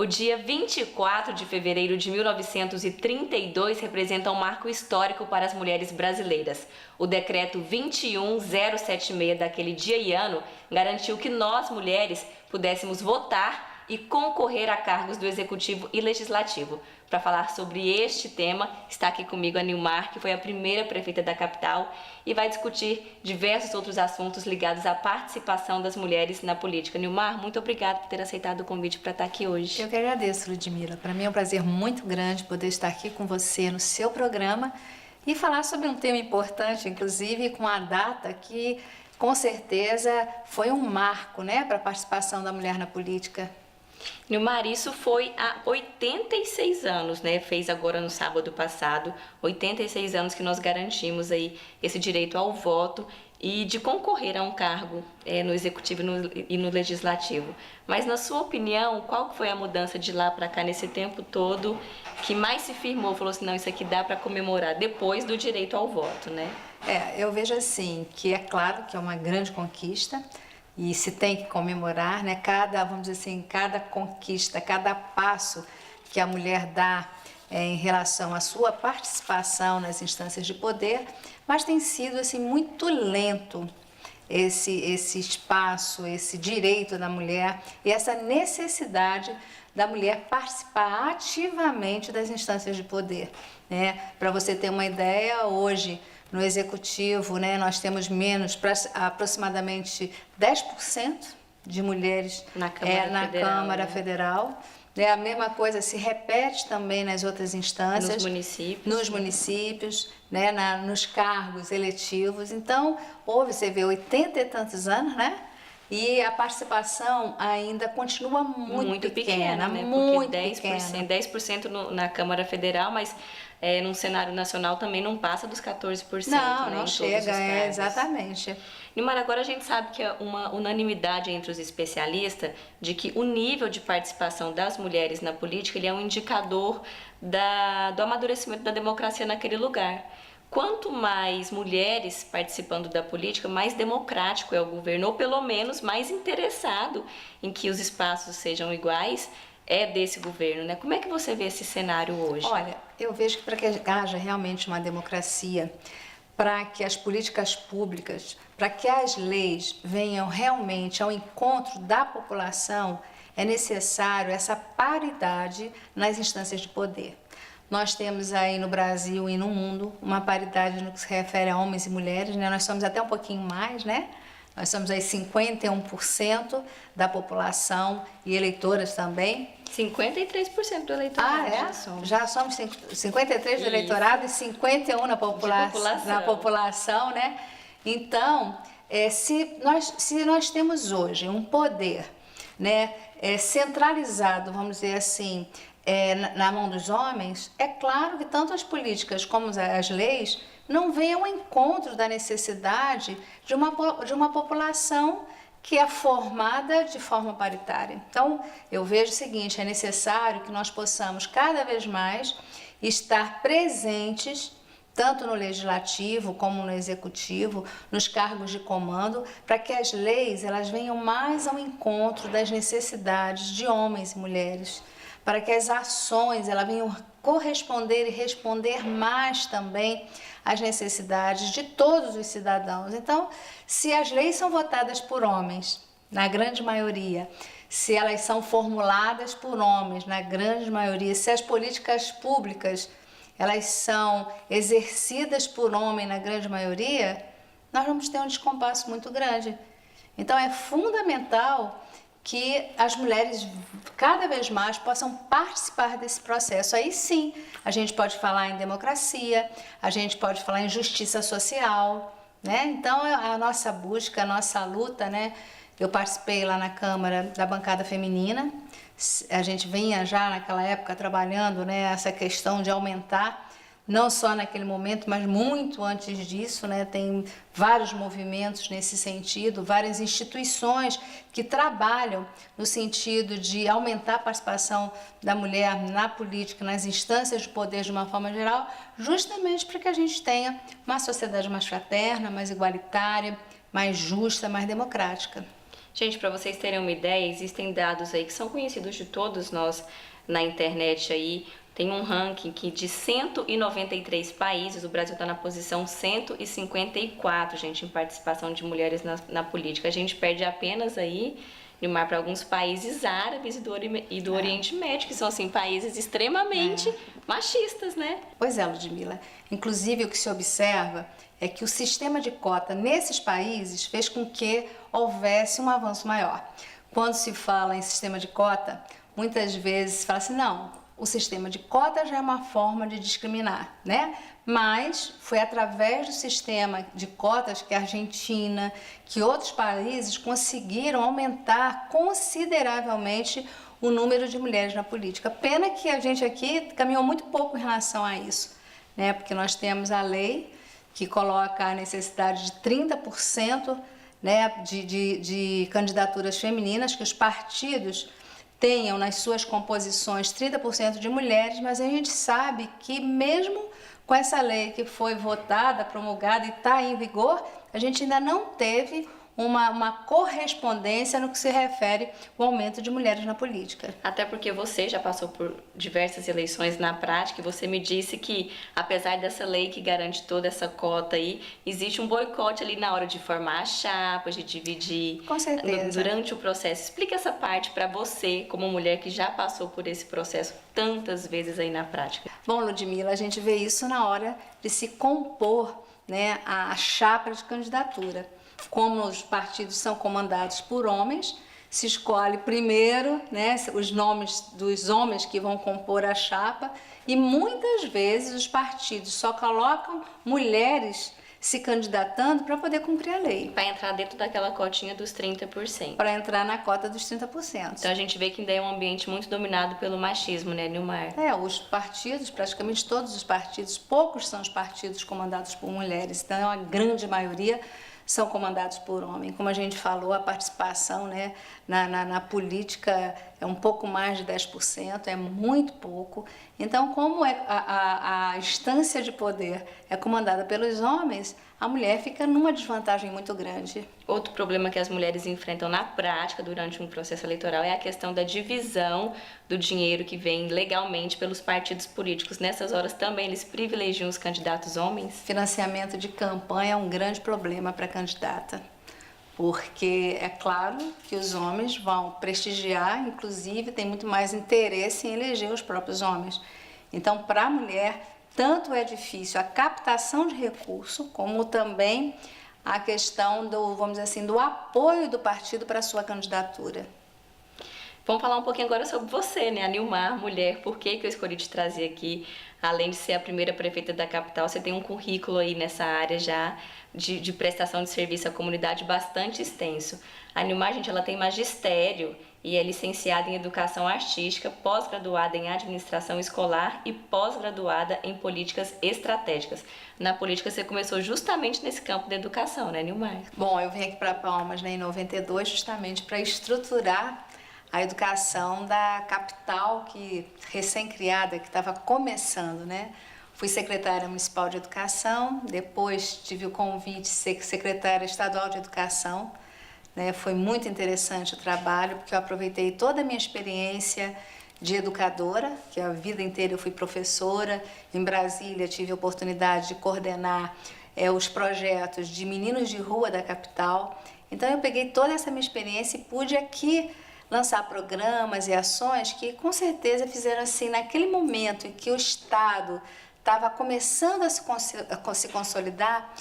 O dia 24 de fevereiro de 1932 representa um marco histórico para as mulheres brasileiras. O decreto 21076 daquele dia e ano garantiu que nós, mulheres, pudéssemos votar e concorrer a cargos do Executivo e Legislativo. Para falar sobre este tema, está aqui comigo a Nilmar, que foi a primeira prefeita da capital e vai discutir diversos outros assuntos ligados à participação das mulheres na política. Nilmar, muito obrigada por ter aceitado o convite para estar aqui hoje. Eu que agradeço, Ludmila. Para mim é um prazer muito grande poder estar aqui com você no seu programa e falar sobre um tema importante, inclusive com a data que, com certeza, foi um marco, né, para a participação da mulher na política. Nilmar, isso foi há 86 anos, né? Fez agora no sábado passado, 86 anos que nós garantimos aí esse direito ao voto e de concorrer a um cargo no Executivo e no Legislativo. Mas, na sua opinião, qual foi a mudança de lá para cá nesse tempo todo que mais se firmou, falou assim, não, isso aqui dá para comemorar depois do direito ao voto, né? Eu vejo assim, que é claro que é uma grande conquista, e se tem que comemorar, né? Vamos dizer assim, cada conquista, cada passo que a mulher dá em relação à sua participação nas instâncias de poder, mas tem sido assim muito lento esse espaço, esse direito da mulher e essa necessidade da mulher participar ativamente das instâncias de poder, né? Para você ter uma ideia, hoje no Executivo, né, nós temos aproximadamente 10% de mulheres na Câmara Federal. A mesma coisa se repete também nas outras instâncias. Nos municípios, né, nos cargos eletivos. Então, você vê 80 e tantos anos, né? E a participação ainda continua muito pequena, né? Muito Porque 10% na Câmara Federal, mas num cenário nacional também não passa dos 14%. Não chega, exatamente. Nilmar, agora a gente sabe que é uma unanimidade entre os especialistas de que o nível de participação das mulheres na política ele é um indicador do amadurecimento da democracia naquele lugar. Quanto mais mulheres participando da política, mais democrático é o governo, ou pelo menos mais interessado em que os espaços sejam iguais desse governo, né? Como é que você vê esse cenário hoje? Olha, eu vejo que para que haja realmente uma democracia, para que as políticas públicas, para que as leis venham realmente ao encontro da população, é necessário essa paridade nas instâncias de poder. Nós temos aí no Brasil e no mundo uma paridade no que se refere a homens e mulheres, né? Nós somos até um pouquinho mais, né? Nós somos aí 51% da população e eleitoras também. 53% do eleitorado. Já somos 53% do eleitorado e 51% na população, né? Então, se nós temos hoje um poder, né, centralizado, vamos dizer assim, na mão dos homens, é claro que tanto as políticas como as leis não vêm ao encontro da necessidade de uma população que é formada de forma paritária. Então, eu vejo o seguinte, é necessário que nós possamos cada vez mais estar presentes tanto no legislativo como no executivo, nos cargos de comando, para que as leis elas venham mais ao encontro das necessidades de homens e mulheres, para que as ações elas venham corresponder e responder mais também às necessidades de todos os cidadãos. Então, se as leis são votadas por homens, na grande maioria, se elas são formuladas por homens, na grande maioria, se as políticas públicas elas são exercidas por homem, na grande maioria, nós vamos ter um descompasso muito grande. Então, é fundamental que as mulheres cada vez mais possam participar desse processo. Aí sim, a gente pode falar em democracia, a gente pode falar em justiça social, né? Então, a nossa busca, a nossa luta, né? Eu participei lá na Câmara da bancada feminina, a gente vinha já naquela época trabalhando, né, essa questão de aumentar, não só naquele momento, mas muito antes disso, né, tem vários movimentos nesse sentido, várias instituições que trabalham no sentido de aumentar a participação da mulher na política, nas instâncias de poder de uma forma geral, justamente para que a gente tenha uma sociedade mais fraterna, mais igualitária, mais justa, mais democrática. Gente, para vocês terem uma ideia, existem dados aí que são conhecidos de todos nós na internet aí. Tem um ranking que de 193 países, o Brasil está na posição 154, gente, em participação de mulheres na política. A gente perde apenas aí, Nilmar, para alguns países árabes e do Oriente Médio, que são, assim, países extremamente machistas, né? Pois é, Ludmila. Inclusive, o que se observa é que o sistema de cota nesses países fez com que houvesse um avanço maior. Quando se fala em sistema de cota, muitas vezes se fala assim, não, o sistema de cota já é uma forma de discriminar, né? Mas foi através do sistema de cotas que a Argentina, que outros países conseguiram aumentar consideravelmente o número de mulheres na política. Pena que a gente aqui caminhou muito pouco em relação a isso, né? Porque nós temos a lei que coloca a necessidade de 30%, né, de candidaturas femininas, que os partidos tenham nas suas composições 30% de mulheres, mas a gente sabe que mesmo com essa lei que foi votada, promulgada e está em vigor, a gente ainda não teve uma correspondência no que se refere ao aumento de mulheres na política. Até porque você já passou por diversas eleições na prática e você me disse que, apesar dessa lei que garante toda essa cota aí, existe um boicote ali na hora de formar as chapas, de dividir. Com certeza. Durante o processo. Explica essa parte para você, como mulher que já passou por esse processo tantas vezes aí na prática. Bom, Ludmila, a gente vê isso na hora de se compor, né, a chapa de candidatura. Como os partidos são comandados por homens, se escolhe primeiro, né, os nomes dos homens que vão compor a chapa e muitas vezes os partidos só colocam mulheres se candidatando para poder cumprir a lei. Para entrar dentro daquela cotinha dos 30%. Para entrar na cota dos 30%. Então a gente vê que ainda é um ambiente muito dominado pelo machismo, né, Nilmar? Os partidos, praticamente todos os partidos, poucos são os partidos comandados por mulheres, então a grande maioria são comandados por homem. Como a gente falou, a participação, né, na política é um pouco mais de 10%, é muito pouco. Então, como a instância de poder é comandada pelos homens, a mulher fica numa desvantagem muito grande. Outro problema que as mulheres enfrentam na prática durante um processo eleitoral é a questão da divisão do dinheiro que vem legalmente pelos partidos políticos. Nessas horas também eles privilegiam os candidatos homens? Financiamento de campanha é um grande problema para a candidata, porque é claro que os homens vão prestigiar, inclusive tem muito mais interesse em eleger os próprios homens. Então, para a mulher, tanto é difícil a captação de recurso, como também a questão do, vamos dizer assim, do apoio do partido para a sua candidatura. Vamos falar um pouquinho agora sobre você, né, a Nilmar, mulher. Por que eu escolhi te trazer aqui? Além de ser a primeira prefeita da capital, você tem um currículo aí nessa área já de prestação de serviço à comunidade bastante extenso. A Nilmar, gente, ela tem magistério e é licenciada em Educação Artística, pós-graduada em Administração Escolar e pós-graduada em Políticas Estratégicas. Na política você começou justamente nesse campo da educação, né, Nilmar? Bom, eu vim aqui para Palmas, né, em 92, justamente para estruturar a educação da capital, que recém-criada, que estava começando, né? Fui secretária municipal de educação, depois tive o convite de ser secretária estadual de educação, né? Foi muito interessante o trabalho, porque eu aproveitei toda a minha experiência de educadora, que a vida inteira eu fui professora. Em Brasília tive a oportunidade de coordenar os projetos de meninos de rua da capital. Então eu peguei toda essa minha experiência e pude aqui lançar programas e ações que com certeza fizeram assim, naquele momento em que o Estado estava começando a se consolidar,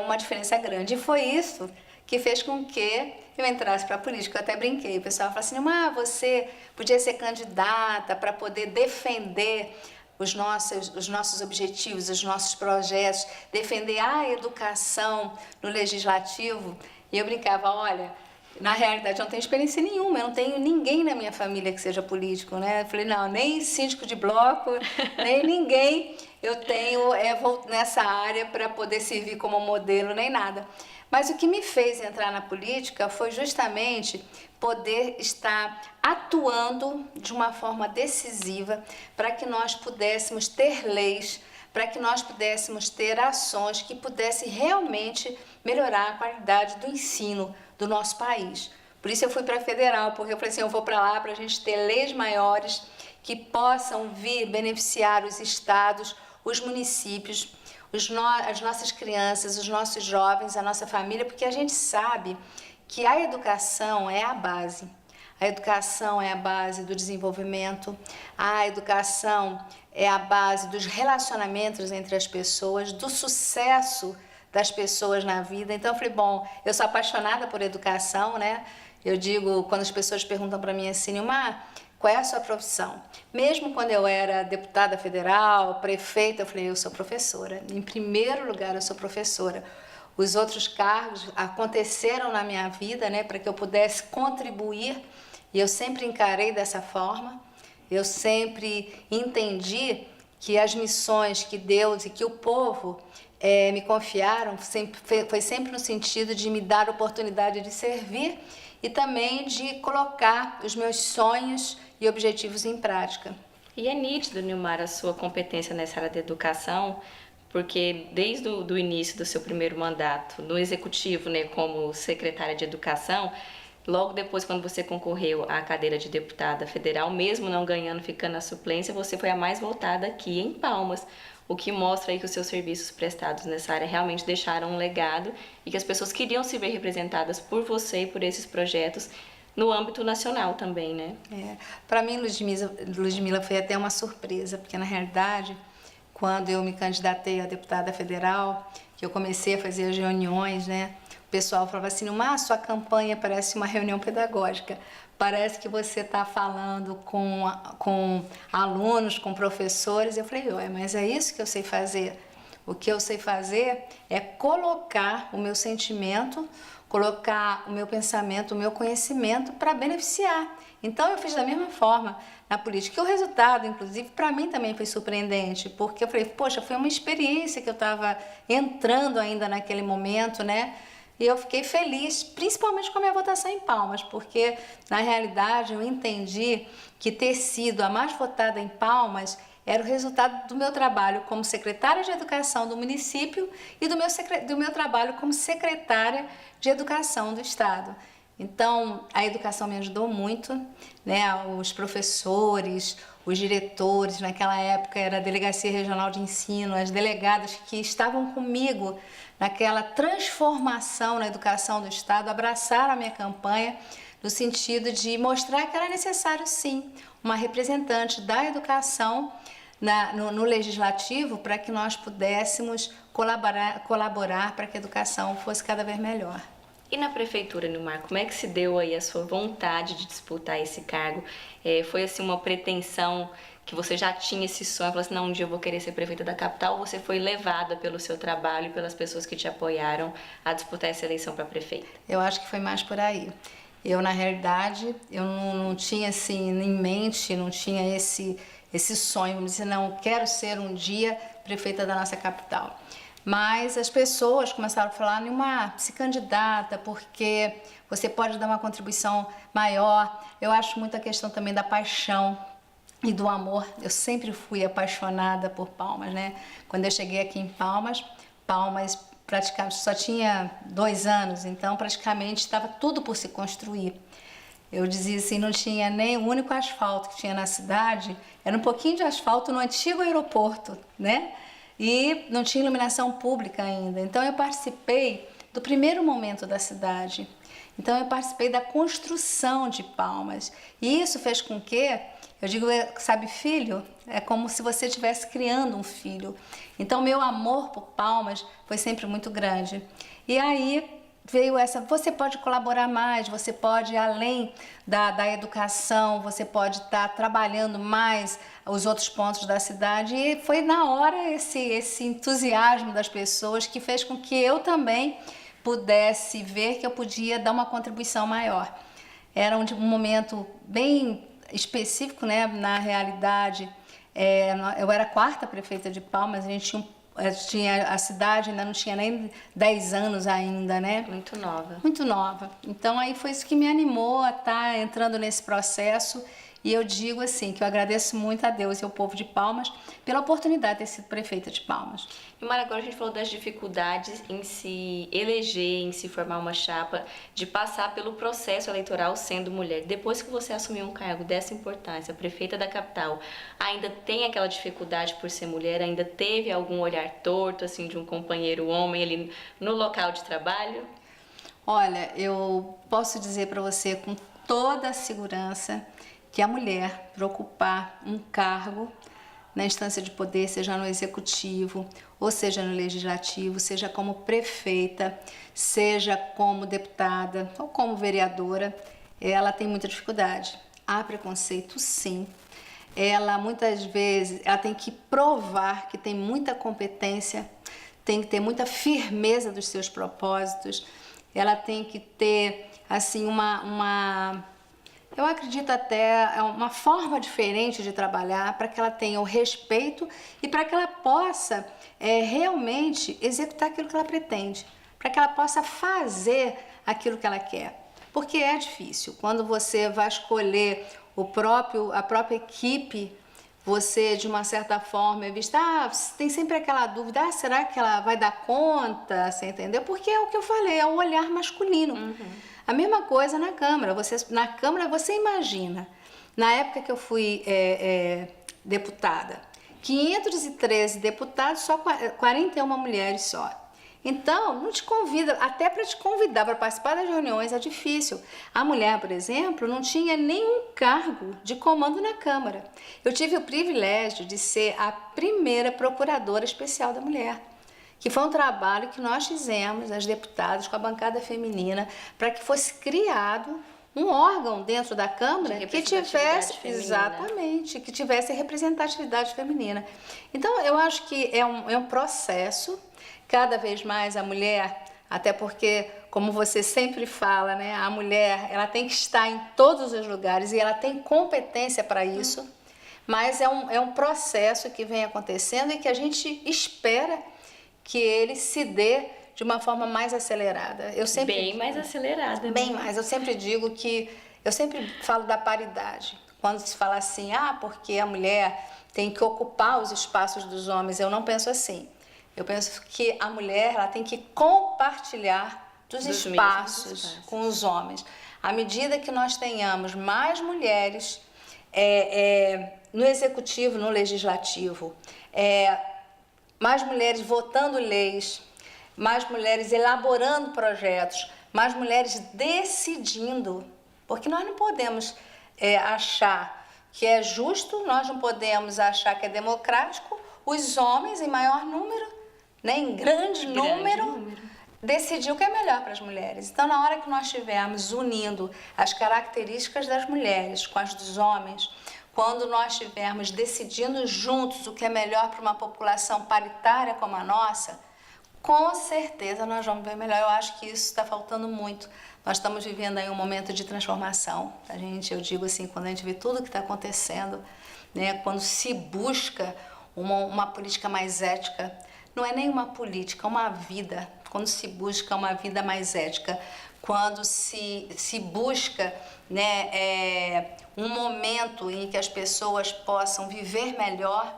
uma diferença grande. E foi isso que fez com que eu entrasse para a política. Eu até brinquei, o pessoal falou assim, você podia ser candidata para poder defender os nossos objetivos, os nossos projetos, defender a educação no legislativo. E eu brincava, olha, na realidade eu não tenho experiência nenhuma, eu não tenho ninguém na minha família que seja político, né? Eu falei, não, nem síndico de bloco, nem ninguém eu tenho nessa área para poder servir como modelo, nem nada. Mas o que me fez entrar na política foi justamente poder estar atuando de uma forma decisiva para que nós pudéssemos ter leis, para que nós pudéssemos ter ações que pudessem realmente melhorar a qualidade do ensino do nosso país. Por isso eu fui para a federal, porque eu falei assim, eu vou para lá para a gente ter leis maiores que possam vir beneficiar os estados, os municípios, as nossas crianças, os nossos jovens, a nossa família, porque a gente sabe que a educação é a base. A educação é a base do desenvolvimento, a educação é a base dos relacionamentos entre as pessoas, do sucesso das pessoas na vida. Então eu falei, bom, eu sou apaixonada por educação, né? Eu digo, quando as pessoas perguntam para mim assim, Nilmar, qual é a sua profissão? Mesmo quando eu era deputada federal, prefeita, eu falei, eu sou professora. Em primeiro lugar, eu sou professora. Os outros cargos aconteceram na minha vida, né, para que eu pudesse contribuir, e eu sempre encarei dessa forma. Eu sempre entendi que as missões que Deus e que o povo me confiaram foi sempre no sentido de me dar a oportunidade de servir e também de colocar os meus sonhos e objetivos em prática. E é nítido, Nilmar, a sua competência nessa área da educação, porque desde o início do seu primeiro mandato no Executivo, né, como secretária de Educação, logo depois, quando você concorreu à cadeira de deputada federal, mesmo não ganhando, ficando na suplência, você foi a mais votada aqui em Palmas, o que mostra aí que os seus serviços prestados nessa área realmente deixaram um legado e que as pessoas queriam se ver representadas por você e por esses projetos no âmbito nacional também, né? Para mim, Ludmila, foi até uma surpresa, porque na realidade, quando eu me candidatei a deputada federal, que eu comecei a fazer as reuniões, né? O pessoal falava assim, sua campanha parece uma reunião pedagógica, parece que você está falando com alunos, com professores. Eu falei, mas é isso que eu sei fazer. O que eu sei fazer é colocar o meu sentimento, colocar o meu pensamento, o meu conhecimento para beneficiar. Então eu fiz da mesma forma na política. E o resultado, inclusive, para mim também foi surpreendente, porque eu falei, poxa, foi uma experiência que eu estava entrando ainda naquele momento, né? E eu fiquei feliz, principalmente com a minha votação em Palmas, porque, na realidade, eu entendi que ter sido a mais votada em Palmas era o resultado do meu trabalho como secretária de Educação do município e do meu trabalho como secretária de Educação do Estado. Então, a educação me ajudou muito, né? Os professores, os diretores, naquela época era a Delegacia Regional de Ensino, as delegadas que estavam comigo naquela transformação na educação do Estado, abraçaram a minha campanha no sentido de mostrar que era necessário, sim, uma representante da educação no Legislativo para que nós pudéssemos colaborar para que a educação fosse cada vez melhor. E na prefeitura, Nilmar, como é que se deu aí a sua vontade de disputar esse cargo? Foi assim uma pretensão que você já tinha esse sonho, falou assim, não, um dia eu vou querer ser prefeita da capital, ou você foi levada pelo seu trabalho e pelas pessoas que te apoiaram a disputar essa eleição para prefeita? Eu acho que foi mais por aí. Eu, na realidade, eu não tinha assim em mente, não tinha esse sonho, vamos dizer, não, quero ser um dia prefeita da nossa capital. Mas as pessoas começaram a falar, Nilmar, se candidata, porque você pode dar uma contribuição maior. Eu acho muito a questão também da paixão e do amor. Eu sempre fui apaixonada por Palmas, né? Quando eu cheguei aqui em Palmas praticamente só tinha 2 anos, então praticamente estava tudo por se construir. Eu dizia assim, não tinha nem o único asfalto que tinha na cidade, era um pouquinho de asfalto no antigo aeroporto, né? E não tinha iluminação pública ainda. Então eu participei do primeiro momento da cidade. Então eu participei da construção de Palmas. E isso fez com que, eu digo, sabe, filho, é como se você estivesse criando um filho. Então meu amor por Palmas foi sempre muito grande. E aí veio você pode colaborar mais, você pode, além da educação, você pode estar trabalhando mais os outros pontos da cidade. E foi na hora esse entusiasmo das pessoas que fez com que eu também pudesse ver que eu podia dar uma contribuição maior. Era um momento bem específico, né? Na realidade, eu era a 4ª prefeita de Palmas, a gente a cidade ainda não tinha nem 10 anos ainda, né? Muito nova. Muito nova. Então aí foi isso que me animou a estar entrando nesse processo E eu digo assim, que eu agradeço muito a Deus e ao povo de Palmas pela oportunidade de ter sido prefeita de Palmas. Nilmar, agora a gente falou das dificuldades em se eleger, em se formar uma chapa, de passar pelo processo eleitoral sendo mulher. Depois que você assumiu um cargo dessa importância, prefeita da capital, ainda tem aquela dificuldade por ser mulher? Ainda teve algum olhar torto, assim, de um companheiro homem ali no local de trabalho? Olha, eu posso dizer para você com toda a segurança que a mulher, para ocupar um cargo na instância de poder, seja no executivo, ou seja no legislativo, seja como prefeita, seja como deputada ou como vereadora, ela tem muita dificuldade. Há preconceito, sim. Ela, muitas vezes, ela tem que provar que tem muita competência, tem que ter muita firmeza dos seus propósitos, ela tem que ter, assim, eu acredito até uma forma diferente de trabalhar para que ela tenha o respeito e para que ela possa realmente executar aquilo que ela pretende, para que ela possa fazer aquilo que ela quer. Porque é difícil. Quando você vai escolher a própria equipe, você, de uma certa forma, é vista, tem sempre aquela dúvida, será que ela vai dar conta, você entendeu? Porque é o que eu falei, é o olhar masculino. Uhum. A mesma coisa na Câmara. Na Câmara, você imagina, na época que eu fui deputada, 513 deputados, só 41 mulheres só. Então, não te convida, até para te convidar para participar das reuniões é difícil. A mulher, por exemplo, não tinha nenhum cargo de comando na Câmara. Eu tive o privilégio de ser a primeira procuradora especial da mulher, que foi um trabalho que nós fizemos, as deputadas, com a bancada feminina, para que fosse criado um órgão dentro da Câmara que tivesse, exatamente, que tivesse representatividade feminina. Então, eu acho que é um processo. Cada vez mais a mulher, até porque, como você sempre fala, né, a mulher ela tem que estar em todos os lugares e ela tem competência para isso, mas é um processo que vem acontecendo e que a gente espera que ele se dê de uma forma mais acelerada. Bem mais acelerada. Bem mais. Eu sempre falo da paridade. Quando se fala assim, porque a mulher tem que ocupar os espaços dos homens, eu não penso assim. Eu penso que a mulher ela tem que compartilhar dos espaços com os homens. À medida que nós tenhamos mais mulheres no executivo, no legislativo, mais mulheres votando leis, mais mulheres elaborando projetos, mais mulheres decidindo, porque nós não podemos achar que é justo, nós não podemos achar que é democrático os homens em maior número, né, em grande número, decidir o que é melhor para as mulheres. Então, na hora que nós estivermos unindo as características das mulheres com as dos homens, quando nós estivermos decidindo juntos o que é melhor para uma população paritária como a nossa, com certeza nós vamos ver melhor. Eu acho que isso está faltando muito. Nós estamos vivendo aí um momento de transformação. Eu digo assim, quando a gente vê tudo o que está acontecendo, né, quando se busca uma política mais ética, não é nem uma política, é uma vida. Quando se busca uma vida mais ética, quando se busca, né, um momento em que as pessoas possam viver melhor,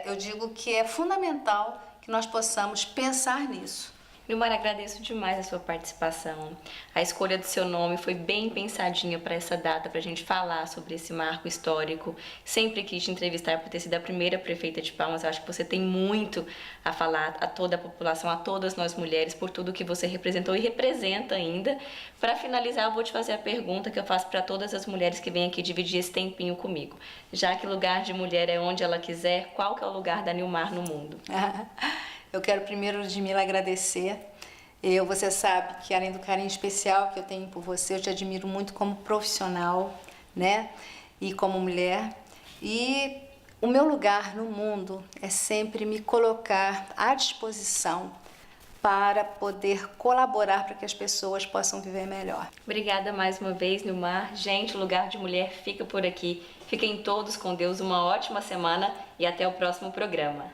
eu digo que é fundamental que nós possamos pensar nisso. Nilmar, agradeço demais a sua participação. A escolha do seu nome foi bem pensadinha para essa data, para a gente falar sobre esse marco histórico. Sempre quis te entrevistar por ter sido a primeira prefeita de Palmas. Eu acho que você tem muito a falar a toda a população, a todas nós mulheres, por tudo que você representou e representa ainda. Para finalizar, eu vou te fazer a pergunta que eu faço para todas as mulheres que vêm aqui dividir esse tempinho comigo. Já que lugar de mulher é onde ela quiser, qual que é o lugar da Nilmar no mundo? Eu quero primeiro, Ludmila, agradecer. Você sabe que, além do carinho especial que eu tenho por você, eu te admiro muito como profissional, né? E como mulher. E o meu lugar no mundo é sempre me colocar à disposição para poder colaborar para que as pessoas possam viver melhor. Obrigada mais uma vez, Nilmar. Gente, o Lugar de Mulher fica por aqui. Fiquem todos com Deus, uma ótima semana e até o próximo programa.